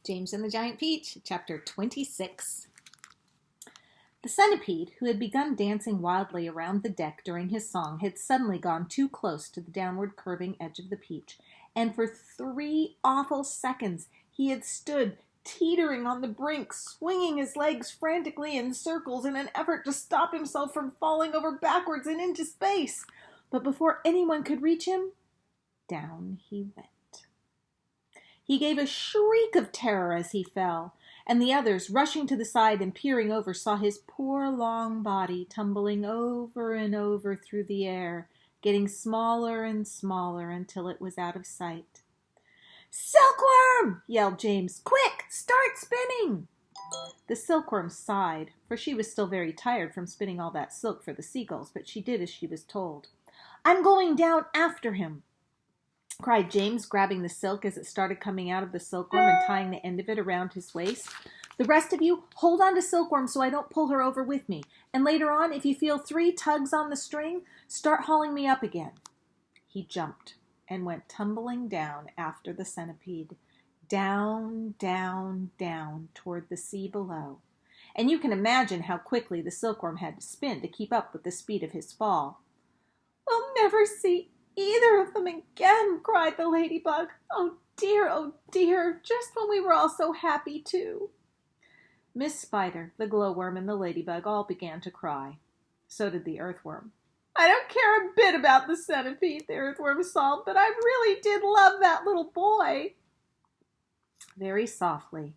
James and the Giant Peach, Chapter 26. The centipede, who had begun dancing wildly around the deck during his song, had suddenly gone too close to the downward curving edge of the peach, and for 3 awful seconds he had stood teetering on the brink, swinging his legs frantically in circles in an effort to stop himself from falling over backwards and into space. But before anyone could reach him, down he went. He gave a shriek of terror as he fell, and the others, rushing to the side and peering over, saw his poor long body tumbling over and over through the air, getting smaller and smaller until it was out of sight. "Silkworm!" yelled James. "Quick, start spinning!" The silkworm sighed, for she was still very tired from spinning all that silk for the seagulls, but she did as she was told. "I'm going down after him," cried James, grabbing the silk as it started coming out of the silkworm and tying the end of it around his waist. "The rest of you, hold on to Silkworm so I don't pull her over with me. And later on, if you feel 3 tugs on the string, start hauling me up again." He jumped and went tumbling down after the centipede, down, down, down toward the sea below. And you can imagine how quickly the silkworm had to spin to keep up with the speed of his fall. "We'll never see either of them again," cried the ladybug. Oh dear, just when we were all so happy too." Miss Spider, the glowworm, and the ladybug all began to cry. So did the earthworm. "I don't care a bit about the centipede," the earthworm sobbed, "but I really did love that little boy." Very softly,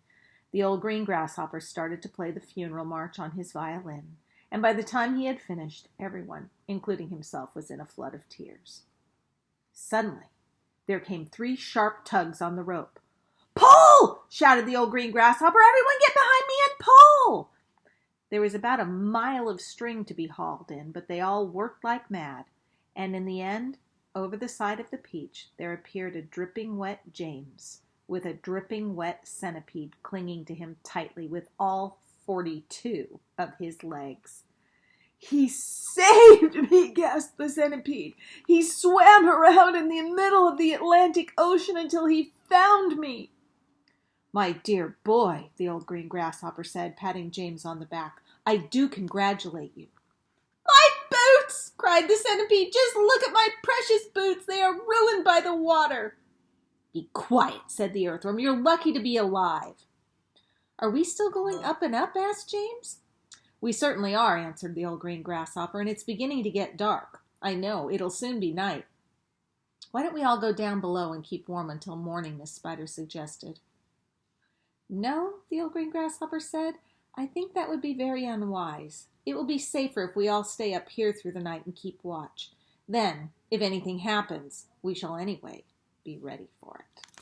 the old green grasshopper started to play the funeral march on his violin, and by the time he had finished, everyone, including himself, was in a flood of tears. Suddenly, there came 3 sharp tugs on the rope. "Pull!" shouted the old green grasshopper. "Everyone get behind me and pull!" There was about a mile of string to be hauled in, but they all worked like mad, and in the end, over the side of the peach, there appeared a dripping wet James, with a dripping wet centipede clinging to him tightly with all 42 of his legs. "He saved me," gasped the centipede. "He swam around in the middle of the Atlantic Ocean until he found me." "My dear boy," the old green grasshopper said, patting James on the back, "I do congratulate you." "My boots!" cried the centipede. "Just look at my precious boots. They are ruined by the water." "Be quiet," said the earthworm. "You're lucky to be alive." "Are we still going up and up?" asked James. "We certainly are," answered the old green grasshopper, "and it's beginning to get dark. I know, it'll soon be night." "Why don't we all go down below and keep warm until morning?" Miss Spider suggested. "No," the old green grasshopper said. "I think that would be very unwise. It will be safer if we all stay up here through the night and keep watch. Then, if anything happens, we shall anyway be ready for it."